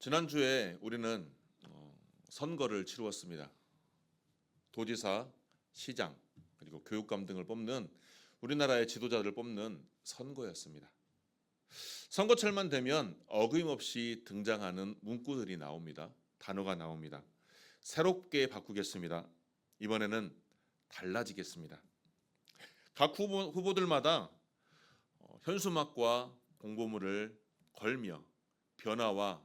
지난주에 우리는 선거를 치루었습니다. 도지사, 시장, 그리고 교육감 등을 뽑는 우리나라의 지도자들을 뽑는 선거였습니다. 선거철만 되면 어김없이 등장하는 문구들이 나옵니다. 단어가 나옵니다. 새롭게 바꾸겠습니다. 이번에는 달라지겠습니다. 각 후보들마다 현수막과 공고물을 걸며 변화와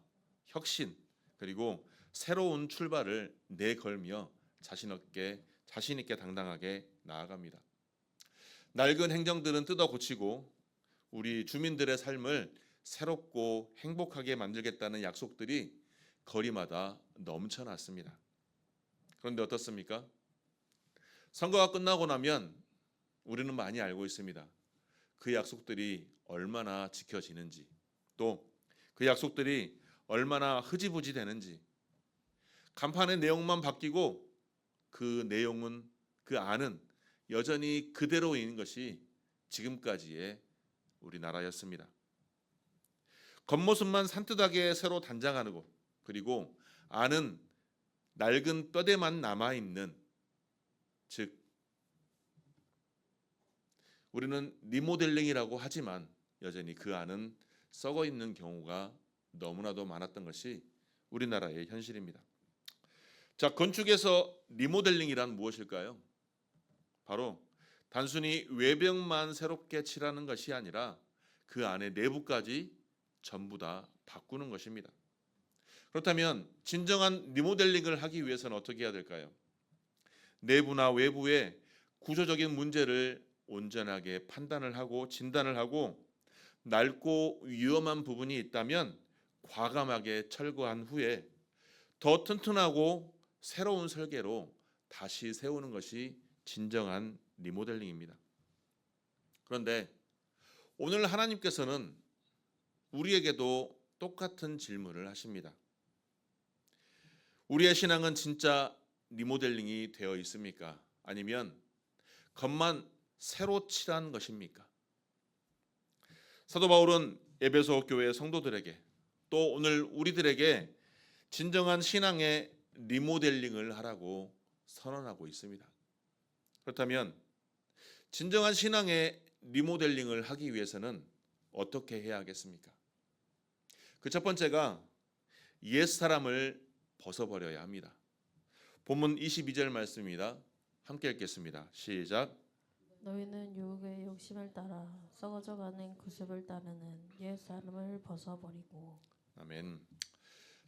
혁신 그리고 새로운 출발을 내걸며 자신 있게 당당하게 나아갑니다. 낡은 행정들은 뜯어 고치고 우리 주민들의 삶을 새롭고 행복하게 만들겠다는 약속들이 거리마다 넘쳐났습니다. 그런데 어떻습니까? 선거가 끝나고 나면 우리는 많이 알고 있습니다. 그 약속들이 얼마나 지켜지는지, 또 그 약속들이 얼마나 흐지부지 되는지, 간판의 내용만 바뀌고 그 안은 여전히 그대로인 것이 지금까지의 우리나라였습니다. 겉모습만 산뜻하게 새로 단장하고 그리고 안은 낡은 뼈대만 남아있는, 즉 우리는 리모델링이라고 하지만 여전히 그 안은 썩어 있는 경우가 너무나도 많았던 것이 우리나라의 현실입니다. 자, 건축에서 리모델링이란 무엇일까요? 바로 단순히 외벽만 새롭게 칠하는 것이 아니라 그 안에 내부까지 전부 다 바꾸는 것입니다. 그렇다면 진정한 리모델링을 하기 위해서는 어떻게 해야 될까요? 내부나 외부의 구조적인 문제를 온전하게 판단을 하고 진단을 하고 낡고 위험한 부분이 있다면 과감하게 철거한 후에 더 튼튼하고 새로운 설계로 다시 세우는 것이 진정한 리모델링입니다. 그런데 오늘 하나님께서는 우리에게도 똑같은 질문을 하십니다. 우리의 신앙은 진짜 리모델링이 되어 있습니까? 아니면 겉만 새로 칠한 것입니까? 사도 바울은 에베소 교회 성도들에게 또 오늘 우리들에게 진정한 신앙의 리모델링을 하라고 선언하고 있습니다. 그렇다면 진정한 신앙의 리모델링을 하기 위해서는 어떻게 해야 하겠습니까? 그 첫 번째가 옛사람을 벗어버려야 합니다. 본문 22절 말씀입니다. 함께 읽겠습니다. 시작. 너희는 유혹의 욕심을 따라 썩어져가는 구습을 따르는 옛 사람을 벗어버리고. 아멘.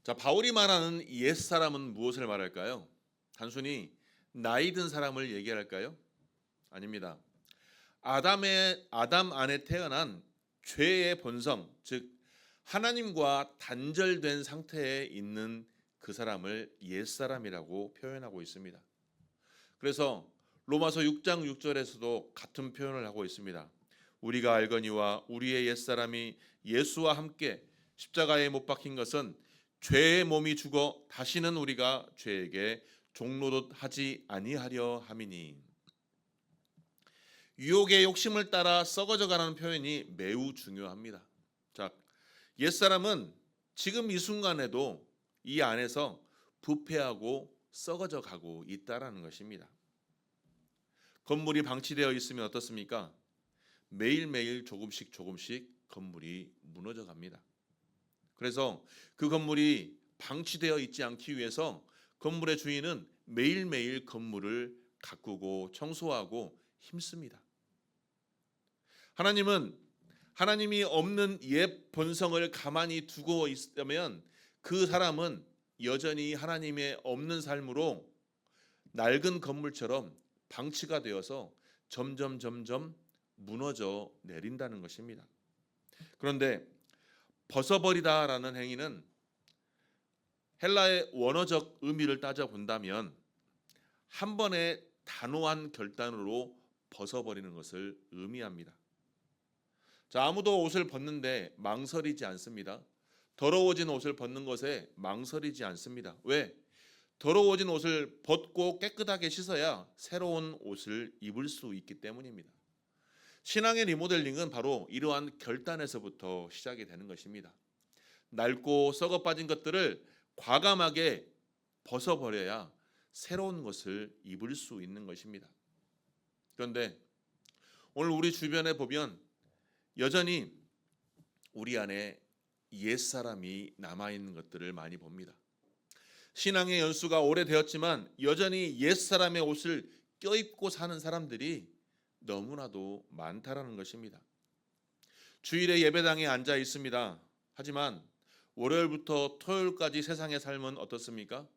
자, 바울이 말하는 옛사람은 무엇을 말할까요? 단순히 나이 든 사람을 얘기할까요? 아닙니다. 아담 안에 태어난 죄의 본성, 즉 하나님과 단절된 상태에 있는 그 사람을 옛사람이라고 표현하고 있습니다. 그래서 로마서 6장 6절에서도 같은 표현을 하고 있습니다. 우리가 알거니와 우리의 옛사람이 예수와 함께 십자가에 못 박힌 것은 죄의 몸이 죽어 다시는 우리가 죄에게 종노릇 하지 아니하려 함이니. 유혹의 욕심을 따라 썩어져가는 표현이 매우 중요합니다. 자, 옛사람은 지금 이 순간에도 이 안에서 부패하고 썩어져 가고 있다라는 것입니다. 건물이 방치되어 있으면 어떻습니까? 매일매일 조금씩 건물이 무너져 갑니다. 그래서 그 건물이 방치되어 있지 않기 위해서 건물의 주인은 매일매일 건물을 가꾸고 청소하고 힘씁니다. 하나님은 하나님이 없는 옛 본성을 가만히 두고 있다면 그 사람은 여전히 하나님의 없는 삶으로 낡은 건물처럼 방치가 되어서 점점 무너져 내린다는 것입니다. 그런데 벗어버리다라는 행위는 헬라의 원어적 의미를 따져본다면 한 번의 단호한 결단으로 벗어버리는 것을 의미합니다. 자, 아무도 옷을 벗는데 망설이지 않습니다. 더러워진 옷을 벗는 것에 망설이지 않습니다. 왜? 더러워진 옷을 벗고 깨끗하게 씻어야 새로운 옷을 입을 수 있기 때문입니다. 신앙의 리모델링은 바로 이러한 결단에서부터 시작이 되는 것입니다. 낡고 썩어 빠진 것들을 과감하게 벗어버려야 새로운 것을 입을 수 있는 것입니다. 그런데 오늘 우리 주변에 보면 여전히 우리 안에 옛사람이 남아있는 것들을 많이 봅니다. 신앙의 연수가 오래되었지만 여전히 옛사람의 옷을 껴입고 사는 사람들이 너무나도 많다라는 것입니다. 주일에 예배당에 앉아 있습니다. 하지만 월요일부터 토요일까지 세상의 삶은 어떻습니까?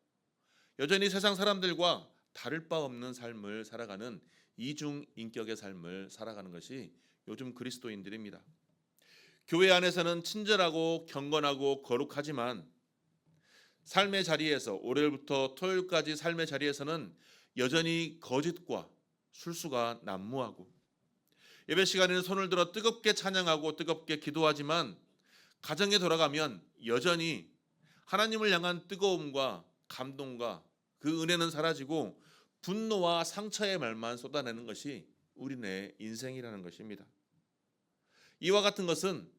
여전히 세상 사람들과 다를 바 없는 삶을 살아가는 이중 인격의 삶을 살아가는 것이 요즘 그리스도인들입니다. 교회 안에서는 친절하고 경건하고 거룩하지만 삶의 자리에서 월요일부터 토요일까지 삶의 자리에서는 여전히 거짓과 술수가 난무하고 예배 시간에는 손을 들어 뜨겁게 찬양하고 뜨겁게 기도하지만 가정에 돌아가면 여전히 하나님을 향한 뜨거움과 감동과 그 은혜는 사라지고 분노와 상처의 말만 쏟아내는 것이 우리네 인생이라는 것입니다. 이와 같은 것은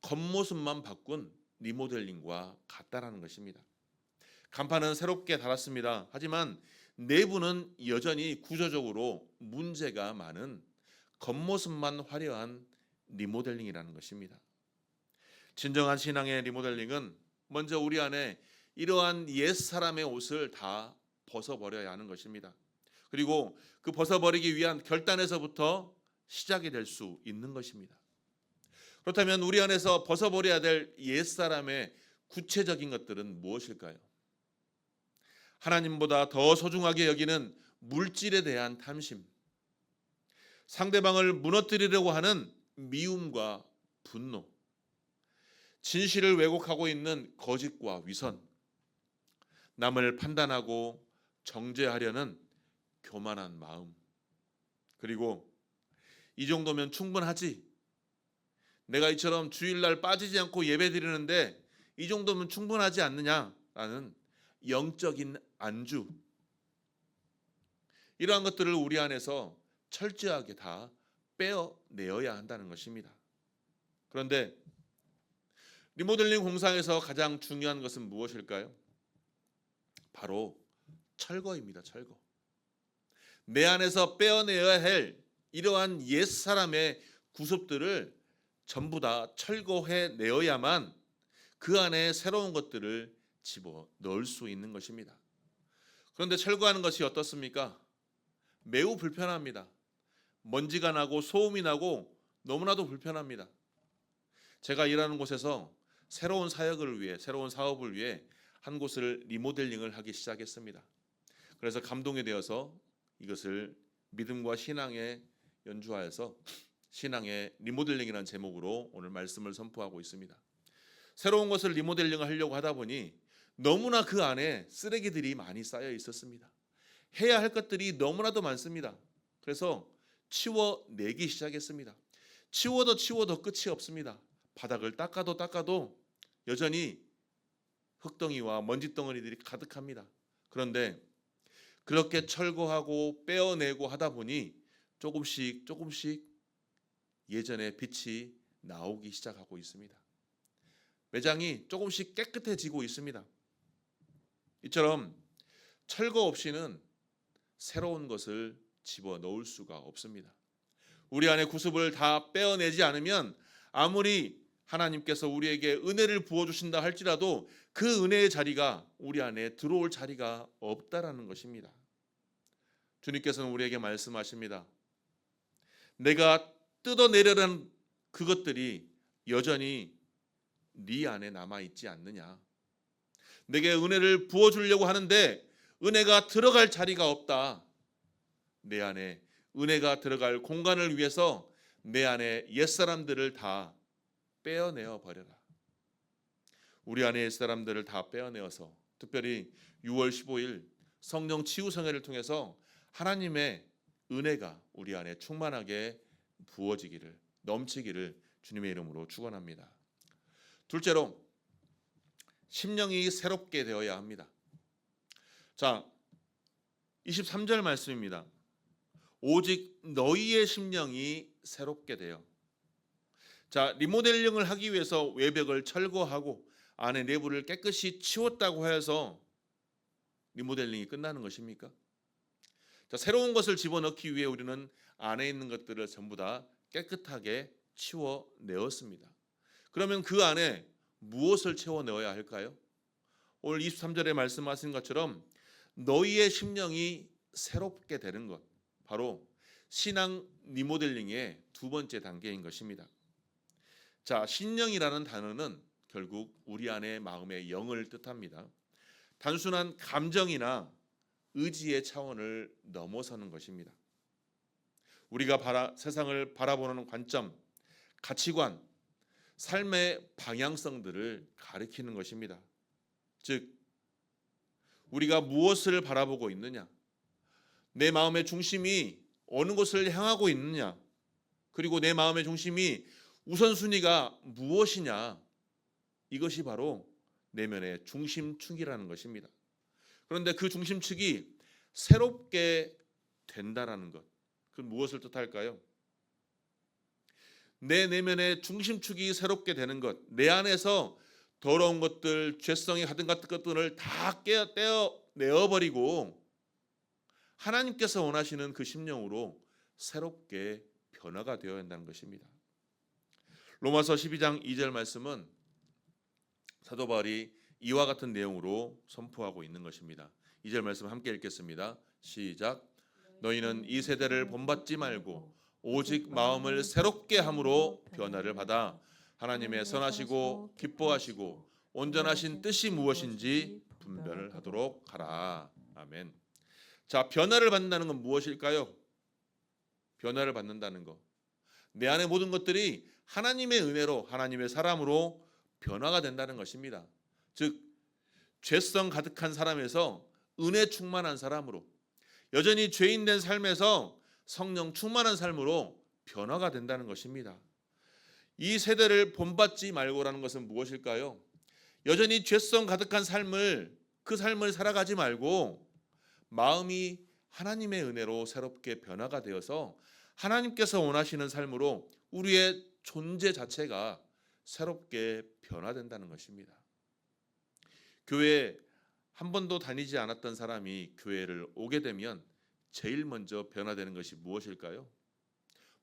겉모습만 바꾼 리모델링과 같다라는 것입니다. 간판은 새롭게 달았습니다. 하지만 내부는 여전히 구조적으로 문제가 많은 겉모습만 화려한 리모델링이라는 것입니다. 진정한 신앙의 리모델링은 먼저 우리 안에 이러한 옛사람의 옷을 다 벗어버려야 하는 것입니다. 그리고 그 벗어버리기 위한 결단에서부터 시작이 될 수 있는 것입니다. 그렇다면 우리 안에서 벗어버려야 될 옛사람의 구체적인 것들은 무엇일까요? 하나님보다 더 소중하게 여기는 물질에 대한 탐심, 상대방을 무너뜨리려고 하는 미움과 분노, 진실을 왜곡하고 있는 거짓과 위선, 남을 판단하고 정죄하려는 교만한 마음, 그리고 이 정도면 충분하지, 내가 이처럼 주일날 빠지지 않고 예배드리는데 이 정도면 충분하지 않느냐라는 영적인 안주, 이러한 것들을 우리 안에서 철저하게 다 빼어내어야 한다는 것입니다. 그런데 리모델링 공사에서 가장 중요한 것은 무엇일까요? 바로 철거입니다. 철거. 내 안에서 빼어내야 할 이러한 옛사람의 구습들을 전부 다 철거해 내어야만 그 안에 새로운 것들을 집어 넣을 수 있는 것입니다. 그런데 철거하는 것이 어떻습니까? 매우 불편합니다. 먼지가 나고 소음이 나고 너무나도 불편합니다. 제가 일하는 곳에서 새로운 사역을 위해, 새로운 사업을 위해 한 곳을 리모델링을 하기 시작했습니다. 그래서 감동이 되어서 이것을 믿음과 신앙에 연주하여서 신앙의 리모델링이라는 제목으로 오늘 말씀을 선포하고 있습니다. 새로운 것을 리모델링을 하려고 하다 보니 너무나 그 안에 쓰레기들이 많이 쌓여 있었습니다. 해야 할 것들이 너무나도 많습니다. 그래서 치워내기 시작했습니다. 치워도 끝이 없습니다. 바닥을 닦아도 여전히 흙덩이와 먼지덩어리들이 가득합니다. 그런데 그렇게 철거하고 빼어내고 하다 보니 조금씩 예전의 빛이 나오기 시작하고 있습니다. 매장이 조금씩 깨끗해지고 있습니다. 이처럼 철거 없이는 새로운 것을 집어넣을 수가 없습니다. 우리 안에 구습을 다 빼어내지 않으면 아무리 하나님께서 우리에게 은혜를 부어주신다 할지라도 그 은혜의 자리가 우리 안에 들어올 자리가 없다라는 것입니다. 주님께서는 우리에게 말씀하십니다. 내가 뜯어내려는 그것들이 여전히 네 안에 남아있지 않느냐. 내게 은혜를 부어주려고 하는데 은혜가 들어갈 자리가 없다. 내 안에 은혜가 들어갈 공간을 위해서 내 안에 옛사람들을 다 빼어내어 버려라. 우리 안에 옛사람들을 다 빼어내어서 특별히 6월 15일 성령 치유성회를 통해서 하나님의 은혜가 우리 안에 충만하게 부어지기를, 넘치기를 주님의 이름으로 축원합니다. 둘째로 심령이 새롭게 되어야 합니다. 자, 23절 말씀입니다. 오직 너희의 심령이 새롭게 되어. 자, 리모델링을 하기 위해서 외벽을 철거하고 안에 내부를 깨끗이 치웠다고 해서 리모델링이 끝나는 것입니까? 자, 새로운 것을 집어넣기 위해 우리는 안에 있는 것들을 전부 다 깨끗하게 치워내었습니다. 그러면 그 안에 무엇을 채워 넣어야 할까요? 오늘 23절에 말씀하신 것처럼 너희의 심령이 새롭게 되는 것, 바로 신앙 리모델링의 두 번째 단계인 것입니다. 자, 신령이라는 단어는 결국 우리 안에 마음의 영을 뜻합니다. 단순한 감정이나 의지의 차원을 넘어서는 것입니다. 우리가 세상을 바라보는 관점, 가치관, 삶의 방향성들을 가리키는 것입니다. 즉, 우리가 무엇을 바라보고 있느냐, 내 마음의 중심이 어느 곳을 향하고 있느냐, 그리고 내 마음의 중심이 우선순위가 무엇이냐, 이것이 바로 내면의 중심축이라는 것입니다. 그런데 그 중심축이 새롭게 된다라는 것, 그 무엇을 뜻할까요? 내 내면의 중심축이 새롭게 되는 것, 내 안에서 더러운 것들, 죄성이 가득 같은 것들을 다 떼어내어버리고 하나님께서 원하시는 그 심령으로 새롭게 변화가 되어야 한다는 것입니다. 로마서 12장 2절 말씀은 사도 바울이 이와 같은 내용으로 선포하고 있는 것입니다. 2절 말씀 함께 읽겠습니다. 시작. 너희는 이 세대를 본받지 말고 오직 마음을 새롭게 함으로 변화를 받아 하나님의 선하시고 기뻐하시고 온전하신 뜻이 무엇인지 분별을 하도록 하라. 아멘. 자, 변화를 받는다는 건 무엇일까요? 변화를 받는다는 것. 내 안의 모든 것들이 하나님의 은혜로, 하나님의 사람으로 변화가 된다는 것입니다. 즉, 죄성 가득한 사람에서 은혜 충만한 사람으로, 여전히 죄인된 삶에서 성령 충만한 삶으로 변화가 된다는 것입니다. 이 세대를 본받지 말고라는 것은 무엇일까요? 여전히 죄성 가득한 삶을, 그 삶을 살아가지 말고 마음이 하나님의 은혜로 새롭게 변화가 되어서 하나님께서 원하시는 삶으로 우리의 존재 자체가 새롭게 변화된다는 것입니다. 교회에 한 번도 다니지 않았던 사람이 교회를 오게 되면 제일 먼저 변화되는 것이 무엇일까요?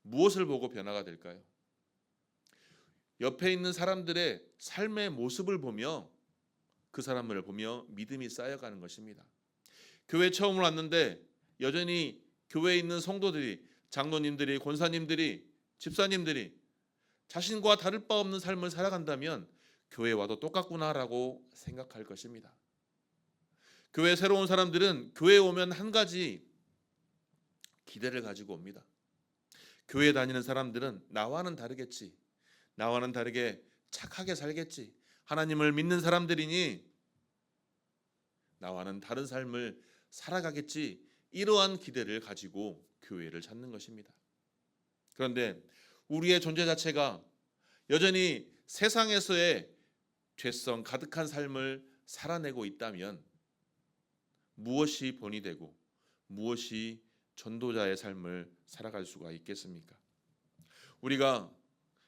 무엇을 보고 변화가 될까요? 옆에 있는 사람들의 삶의 모습을 보며, 그 사람을 보며 믿음이 쌓여가는 것입니다. 교회 처음 왔는데 여전히 교회에 있는 성도들이, 장로님들이, 권사님들이, 집사님들이 자신과 다를 바 없는 삶을 살아간다면 교회에 와도 똑같구나라고 생각할 것입니다. 교회에 새로 온 사람들은 교회에 오면 한 가지 기대를 가지고 옵니다. 교회 다니는 사람들은 나와는 다르겠지, 나와는 다르게 착하게 살겠지, 하나님을 믿는 사람들이니 나와는 다른 삶을 살아가겠지, 이러한 기대를 가지고 교회를 찾는 것입니다. 그런데 우리의 존재 자체가 여전히 세상에서의 죄성 가득한 삶을 살아내고 있다면 무엇이 본이 되고 무엇이 전도자의 삶을 살아갈 수가 있겠습니까? 우리가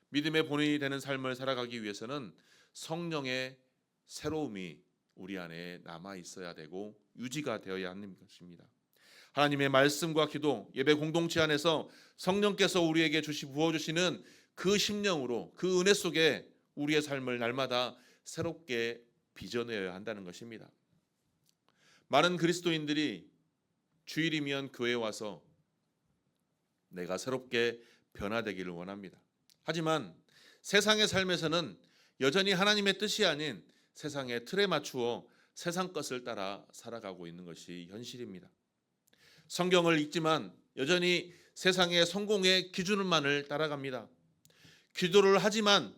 믿음의 본이 되는 삶을 살아가기 위해서는 성령의 새로움이 우리 안에 남아 있어야 되고 유지가 되어야 하는 것입니다. 하나님의 말씀과 기도, 예배 공동체 안에서 성령께서 우리에게 부어주시는 그 심령으로, 그 은혜 속에 우리의 삶을 날마다 새롭게 빚어내어야 한다는 것입니다. 많은 그리스도인들이 주일이면 교회에 와서 내가 새롭게 변화되기를 원합니다. 하지만 세상의 삶에서는 여전히 하나님의 뜻이 아닌 세상의 틀에 맞추어 세상 것을 따라 살아가고 있는 것이 현실입니다. 성경을 읽지만 여전히 세상의 성공의 기준만을 따라갑니다. 기도를 하지만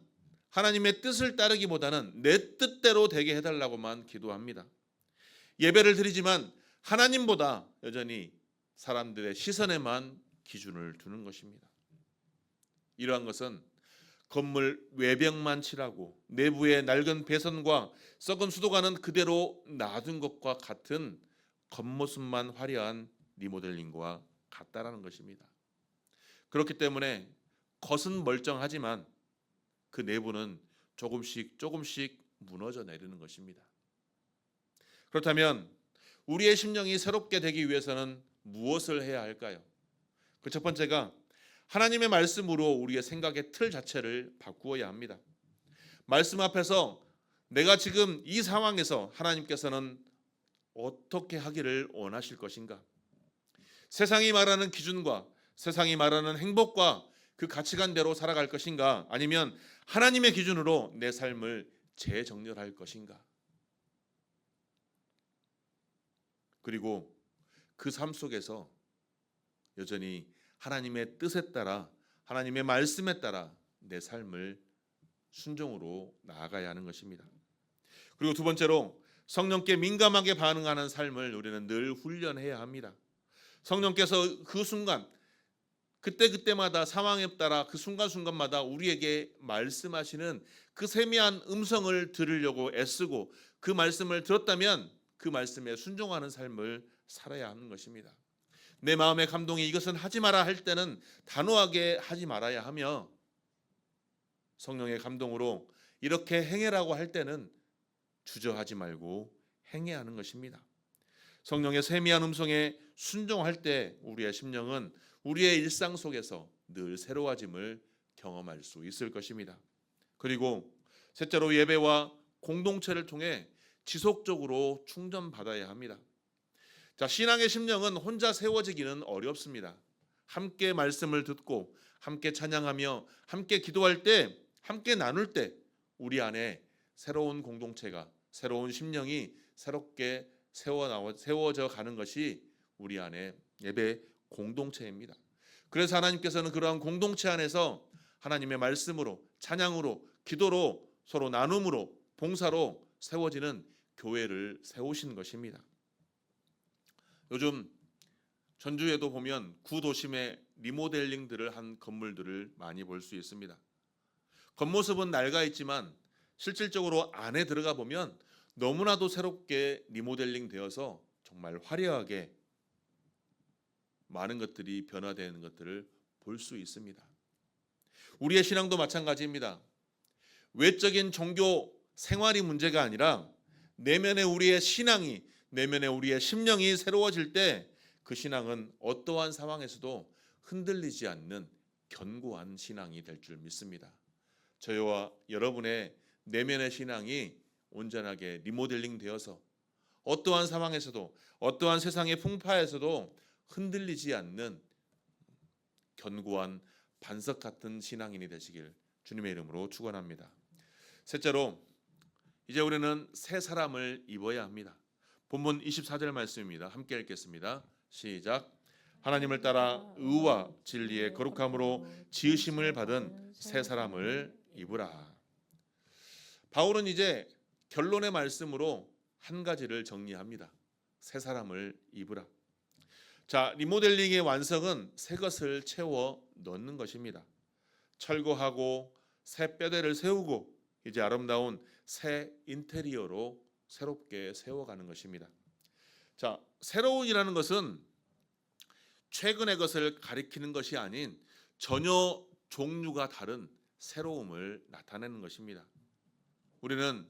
하나님의 뜻을 따르기보다는 내 뜻대로 되게 해달라고만 기도합니다. 예배를 드리지만 하나님보다 여전히 사람들의 시선에만 기준을 두는 것입니다. 이러한 것은 건물 외벽만 칠하고 내부의 낡은 배선과 썩은 수도관은 그대로 놔둔 것과 같은 겉모습만 화려한 리모델링과 같다라는 것입니다. 그렇기 때문에 겉은 멀쩡하지만 그 내부는 조금씩 무너져 내리는 것입니다. 그렇다면 우리의 심령이 새롭게 되기 위해서는 무엇을 해야 할까요? 그 첫 번째가 하나님의 말씀으로 우리의 생각의 틀 자체를 바꾸어야 합니다. 말씀 앞에서 내가 지금 이 상황에서 하나님께서는 어떻게 하기를 원하실 것인가? 세상이 말하는 기준과 세상이 말하는 행복과 그 가치관대로 살아갈 것인가? 아니면 하나님의 기준으로 내 삶을 재정렬할 것인가? 그리고 그 삶 속에서 여전히 하나님의 뜻에 따라 하나님의 말씀에 따라 내 삶을 순종으로 나아가야 하는 것입니다. 그리고 두 번째로 성령께 민감하게 반응하는 삶을 우리는 늘 훈련해야 합니다. 성령께서 그 순간 그때마다 상황에 따라 그 순간순간마다 우리에게 말씀하시는 그 세미한 음성을 들으려고 애쓰고 그 말씀을 들었다면 그 말씀에 순종하는 삶을 살아야 하는 것입니다. 내 마음의 감동이 이것은 하지 마라 할 때는 단호하게 하지 말아야 하며 성령의 감동으로 이렇게 행해라고 할 때는 주저하지 말고 행해야 하는 것입니다. 성령의 세미한 음성에 순종할 때 우리의 심령은 우리의 일상 속에서 늘 새로워짐을 경험할 수 있을 것입니다. 그리고 셋째로 예배와 공동체를 통해 지속적으로 충전받아야 합니다. 자, 신앙의 심령은 혼자 세워지기는 어렵습니다. 함께 말씀을 듣고 함께 찬양하며 함께 기도할 때 함께 나눌 때 우리 안에 새로운 공동체가 새로운 심령이 새롭게 세워져 가는 것이 우리 안에 예배 공동체입니다. 그래서 하나님께서는 그러한 공동체 안에서 하나님의 말씀으로 찬양으로 기도로 서로 나눔으로 봉사로 세워지는 교회를 세우신 것입니다. 요즘 전주에도 보면 구도심에 리모델링들을 한 건물들을 많이 볼 수 있습니다. 겉모습은 낡아 있지만 실질적으로 안에 들어가 보면 너무나도 새롭게 리모델링 되어서 정말 화려하게 많은 것들이 변화되는 것들을 볼 수 있습니다. 우리의 신앙도 마찬가지입니다. 외적인 종교 생활이 문제가 아니라 내면의 우리의 신앙이 내면의 우리의 심령이 새로워질 때 그 신앙은 어떠한 상황에서도 흔들리지 않는 견고한 신앙이 될 줄 믿습니다. 저와 여러분의 내면의 신앙이 온전하게 리모델링 되어서 어떠한 상황에서도 어떠한 세상의 풍파에서도 흔들리지 않는 견고한 반석 같은 신앙인이 되시길 주님의 이름으로 축원합니다. 셋째로 이제 우리는 새 사람을 입어야 합니다. 본문 24절 말씀입니다. 함께 읽겠습니다. 시작. 하나님을 따라 의와 진리의 거룩함으로 지으심을 받은 새 사람을 입으라. 바울은 이제 결론의 말씀으로 한 가지를 정리합니다. 새 사람을 입으라. 자, 리모델링의 완성은 새 것을 채워 넣는 것입니다. 철거하고 새 뼈대를 세우고 이제 아름다운 새 인테리어로 새롭게 세워가는 것입니다. 자, 새로운이라는 것은 최근의 것을 가리키는 것이 아닌 전혀 종류가 다른 새로움을 나타내는 것입니다. 우리는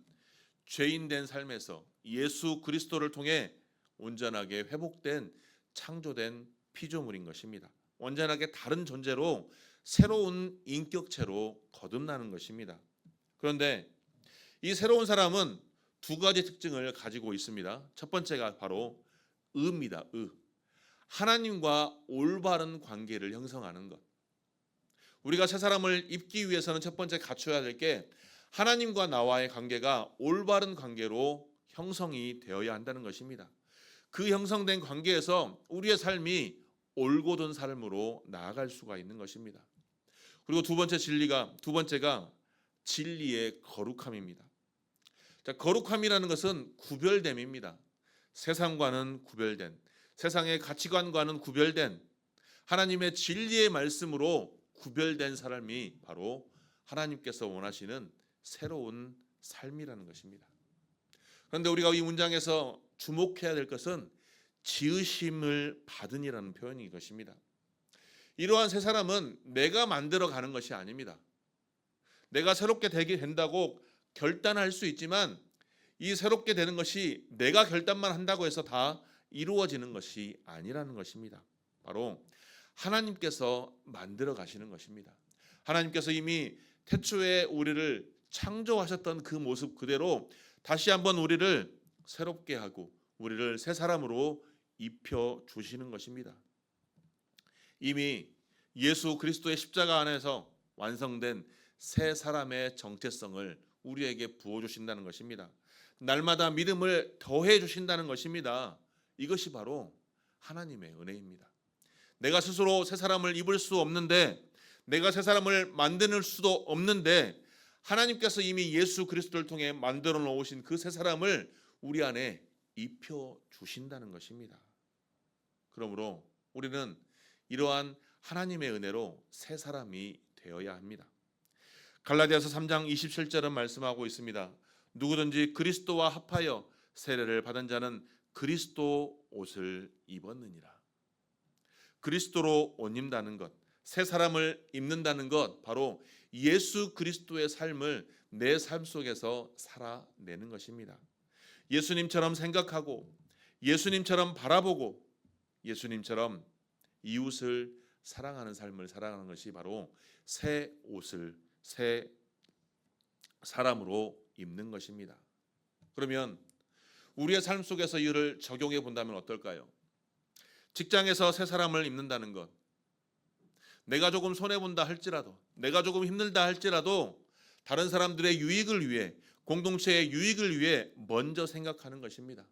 죄인된 삶에서 예수 그리스도를 통해 온전하게 회복된 창조된 피조물인 것입니다. 완전하게 다른 존재로 새로운 인격체로 거듭나는 것입니다. 그런데 이 새로운 사람은 두 가지 특징을 가지고 있습니다. 첫 번째가 바로 의입니다. 의. 하나님과 올바른 관계를 형성하는 것. 우리가 새 사람을 입기 위해서는 첫 번째 갖춰야 될 게 하나님과 나와의 관계가 올바른 관계로 형성이 되어야 한다는 것입니다. 그 형성된 관계에서 우리의 삶이 올곧은 삶으로 나아갈 수가 있는 것입니다. 그리고 두 번째가 진리의 거룩함입니다. 자, 거룩함이라는 것은 구별됨입니다. 세상과는 구별된, 세상의 가치관과는 구별된 하나님의 진리의 말씀으로 구별된 사람이 바로 하나님께서 원하시는 새로운 삶이라는 것입니다. 그런데 우리가 이 문장에서 주목해야 될 것은 지으심을 받은이라는 표현인 것입니다. 이러한 새 사람은 내가 만들어 가는 것이 아닙니다. 내가 새롭게 되게 된다고 결단할 수 있지만 이 새롭게 되는 것이 내가 결단만 한다고 해서 다 이루어지는 것이 아니라는 것입니다. 바로 하나님께서 만들어 가시는 것입니다. 하나님께서 이미 태초에 우리를 창조하셨던 그 모습 그대로 다시 한번 우리를 새롭게 하고 우리를 새 사람으로 입혀 주시는 것입니다. 이미 예수 그리스도의 십자가 안에서 완성된 새 사람의 정체성을 우리에게 부어 주신다는 것입니다. 날마다 믿음을 더해 주신다는 것입니다. 이것이 바로 하나님의 은혜입니다. 내가 스스로 새 사람을 입을 수 없는데, 내가 새 사람을 만드는 수도 없는데 하나님께서 이미 예수 그리스도를 통해 만들어 놓으신 그 새 사람을 우리 안에 입혀 주신다는 것입니다. 그러므로 우리는 이러한 하나님의 은혜로 새 사람이 되어야 합니다. 갈라디아서 3장 27절은 말씀하고 있습니다. 누구든지 그리스도와 합하여 세례를 받은 자는 그리스도 옷을 입었느니라. 그리스도로 옷 입는다는 것, 새 사람을 입는다는 것, 바로 예수 그리스도의 삶을 내 삶 속에서 살아내는 것입니다. 예수님처럼 생각하고 예수님처럼 바라보고 예수님처럼 이웃을 사랑하는 삶을 살아가는 것이 바로 새 옷을 새 사람으로 입는 것입니다. 그러면 우리의 삶 속에서 이를 적용해 본다면 어떨까요? 직장에서 새 사람을 입는다는 것, 내가 조금 손해본다 할지라도, 내가 조금 힘들다 할지라도 다른 사람들의 유익을 위해, 공동체의 유익을 위해 먼저 생각하는 것입니다.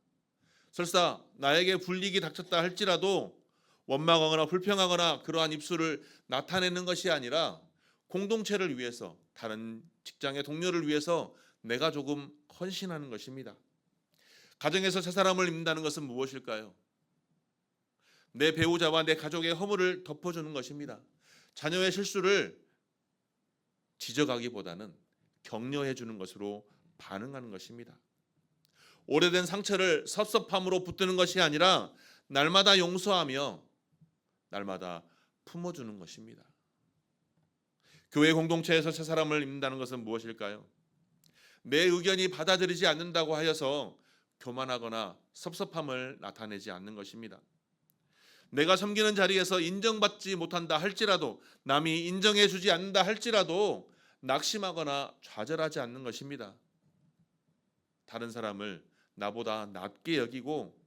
설사 나에게 불이익이 닥쳤다 할지라도 원망하거나 불평하거나 그러한 입술을 나타내는 것이 아니라 공동체를 위해서, 다른 직장의 동료를 위해서 내가 조금 헌신하는 것입니다. 가정에서 새 사람을 입는다는 것은 무엇일까요? 내 배우자와 내 가족의 허물을 덮어주는 것입니다. 자녀의 실수를 지적하기보다는 격려해 주는 것으로 반응하는 것입니다. 오래된 상처를 섭섭함으로 붙드는 것이 아니라 날마다 용서하며 날마다 품어주는 것입니다. 교회 공동체에서 새 사람을 입는다는 것은 무엇일까요? 내 의견이 받아들이지 않는다고 하여서 교만하거나 섭섭함을 나타내지 않는 것입니다. 내가 섬기는 자리에서 인정받지 못한다 할지라도, 남이 인정해 주지 않는다 할지라도 낙심하거나 좌절하지 않는 것입니다. 다른 사람을 나보다 낮게 여기고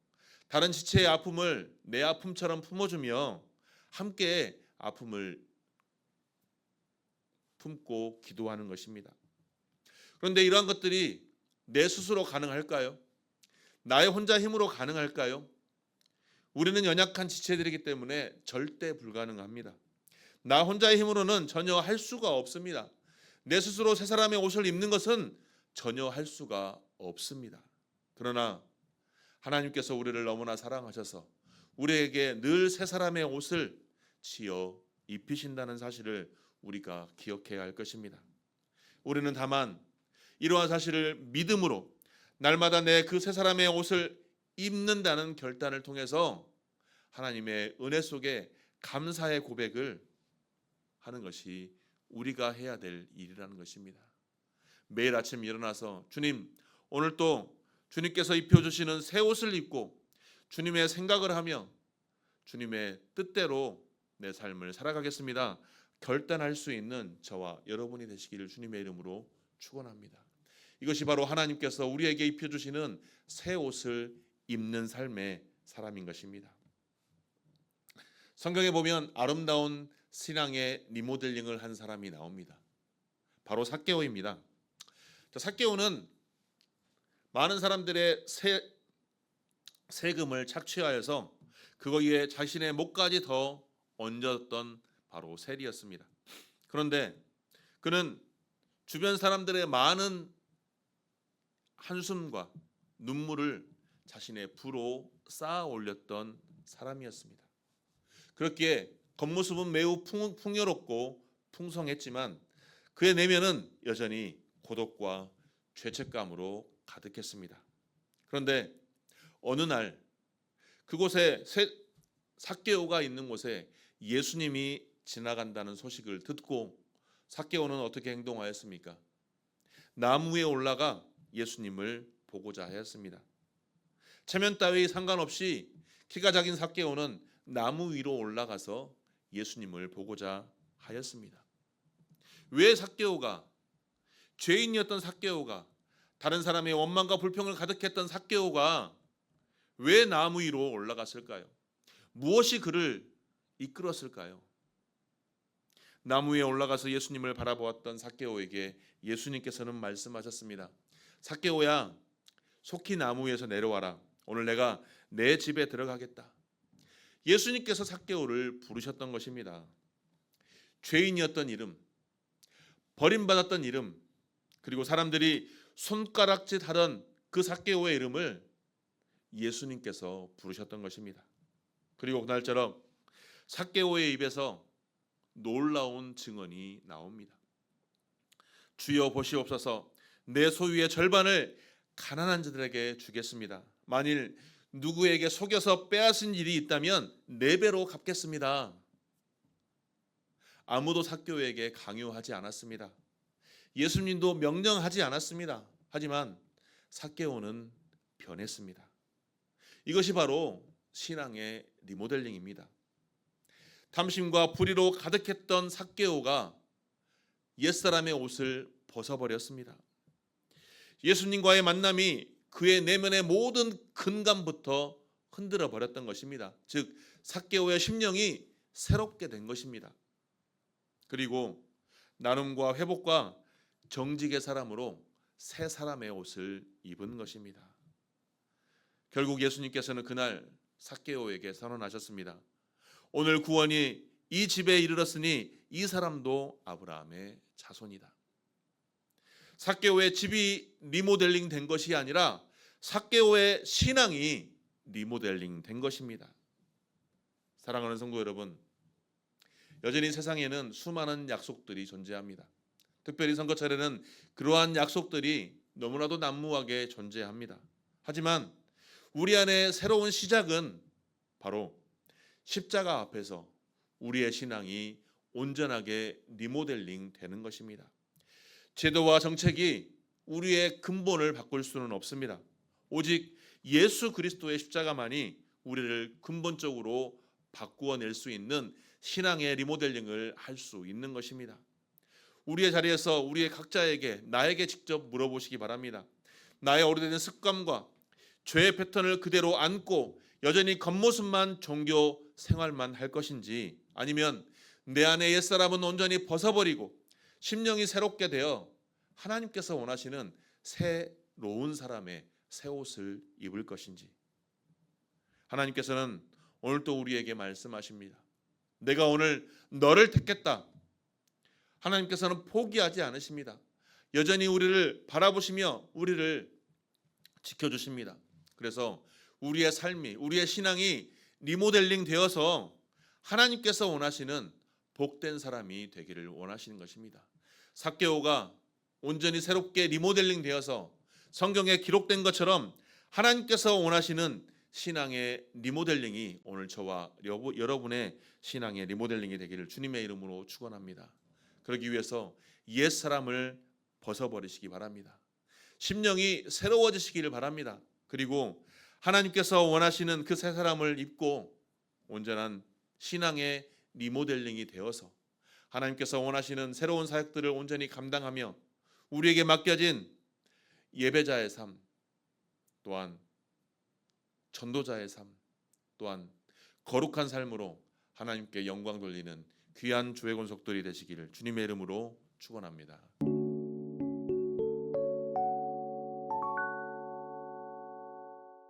다른 지체의 아픔을 내 아픔처럼 품어주며 함께 아픔을 품고 기도하는 것입니다. 그런데 이러한 것들이 내 스스로 가능할까요? 나의 혼자 힘으로 가능할까요? 우리는 연약한 지체들이기 때문에 절대 불가능합니다. 나 혼자의 힘으로는 전혀 할 수가 없습니다. 내 스스로 새 사람의 옷을 입는 것은 전혀 할 수가 없습니다. 그러나 하나님께서 우리를 너무나 사랑하셔서 우리에게 늘 새 사람의 옷을 지어 입히신다는 사실을 우리가 기억해야 할 것입니다. 우리는 다만 이러한 사실을 믿음으로 날마다 내 그 새 사람의 옷을 입는다는 결단을 통해서 하나님의 은혜 속에 감사의 고백을 하는 것이 우리가 해야 될 일이라는 것입니다. 매일 아침 일어나서 주님, 오늘 또 주님께서 입혀주시는 새 옷을 입고 주님의 생각을 하며 주님의 뜻대로 내 삶을 살아가겠습니다. 결단할 수 있는 저와 여러분이 되시기를 주님의 이름으로 축원합니다. 이것이 바로 하나님께서 우리에게 입혀주시는 새 옷을 입는 삶의 사람인 것입니다. 성경에 보면 아름다운 신앙의 리모델링을 한 사람이 나옵니다. 바로 삭개오입니다. 삭개오는 많은 사람들의 세금을 착취하여서 그거에 자신의 목까지 더 얹었던 바로 세리였습니다. 그런데 그는 주변 사람들의 많은 한숨과 눈물을 자신의 부로 쌓아 올렸던 사람이었습니다. 그렇기에 겉모습은 매우 풍요롭고 풍성했지만 그의 내면은 여전히 고독과 죄책감으로 가득했습니다. 그런데 어느 날 그곳에 삭개오가 있는 곳에 예수님이 지나간다는 소식을 듣고 삭개오는 어떻게 행동하였습니까? 나무 위에 올라가 예수님을 보고자 하였습니다. 체면 따위 상관없이 키가 작은 삭개오는 나무 위로 올라가서 예수님을 보고자 하였습니다. 왜 삭개오가, 죄인이었던 삭개오가, 다른 사람의 원망과 불평을 가득했던 삭개오가 왜 나무 위로 올라갔을까요? 무엇이 그를 이끌었을까요? 나무 위에 올라가서 예수님을 바라보았던 삭개오에게 예수님께서는 말씀하셨습니다. 삭개오야, 속히 나무 위에서 내려와라. 오늘 내가 내 집에 들어가겠다. 예수님께서 삭개오를 부르셨던 것입니다. 죄인이었던 이름, 버림받았던 이름, 그리고 사람들이 손가락질 하던 그 삭개오의 이름을 예수님께서 부르셨던 것입니다. 그리고 그날처럼 삭개오의 입에서 놀라운 증언이 나옵니다. 주여 보시옵소서, 내 소유의 절반을 가난한 자들에게 주겠습니다. 만일 누구에게 속여서 빼앗은 일이 있다면 4배로 갚겠습니다. 아무도 삭개오에게 강요하지 않았습니다. 예수님도 명령하지 않았습니다. 하지만 삭개오는 변했습니다. 이것이 바로 신앙의 리모델링입니다. 탐심과 불의로 가득했던 삭개오가 옛사람의 옷을 벗어버렸습니다. 예수님과의 만남이 그의 내면의 모든 근감부터 흔들어 버렸던 것입니다. 즉 삭개오의 심령이 새롭게 된 것입니다. 그리고 나눔과 회복과 정직의 사람으로 새 사람의 옷을 입은 것입니다. 결국 예수님께서는 그날 삭개오에게 선언하셨습니다. 오늘 구원이 이 집에 이르렀으니 이 사람도 아브라함의 자손이다. 삭개오의 집이 리모델링 된 것이 아니라 삭개오의 신앙이 리모델링 된 것입니다. 사랑하는 성도 여러분, 여전히 세상에는 수많은 약속들이 존재합니다. 특별히 선거철에는 그러한 약속들이 너무나도 난무하게 존재합니다. 하지만 우리 안에 새로운 시작은 바로 십자가 앞에서 우리의 신앙이 온전하게 리모델링 되는 것입니다. 제도와 정책이 우리의 근본을 바꿀 수는 없습니다. 오직 예수 그리스도의 십자가만이 우리를 근본적으로 바꾸어낼 수 있는 신앙의 리모델링을 할 수 있는 것입니다. 우리의 자리에서 우리의 각자에게, 나에게 직접 물어보시기 바랍니다. 나의 오래된 습관과 죄의 패턴을 그대로 안고 여전히 겉모습만 종교 생활만 할 것인지, 아니면 내 안의 옛사람은 온전히 벗어버리고 심령이 새롭게 되어 하나님께서 원하시는 새로운 사람의 새 옷을 입을 것인지. 하나님께서는 오늘 또 우리에게 말씀하십니다. 내가 오늘 너를 택했다. 하나님께서는 포기하지 않으십니다. 여전히 우리를 바라보시며 우리를 지켜주십니다. 그래서 우리의 삶이, 우리의 신앙이 리모델링 되어서 하나님께서 원하시는 복된 사람이 되기를 원하시는 것입니다. 삭개오가 온전히 새롭게 리모델링 되어서 성경에 기록된 것처럼 하나님께서 원하시는 신앙의 리모델링이 오늘 저와 여러분의 신앙의 리모델링이 되기를 주님의 이름으로 축원합니다. 그러기 위해서 옛사람을 벗어버리시기 바랍니다. 심령이 새로워지시기를 바랍니다. 그리고 하나님께서 원하시는 그 새 사람을 입고 온전한 신앙의 리모델링이 되어서 하나님께서 원하시는 새로운 사역들을 온전히 감당하며 우리에게 맡겨진 예배자의 삶, 또한 전도자의 삶, 또한 거룩한 삶으로 하나님께 영광 돌리는 귀한 주의 권속들이 되시기를 주님의 이름으로 축원합니다.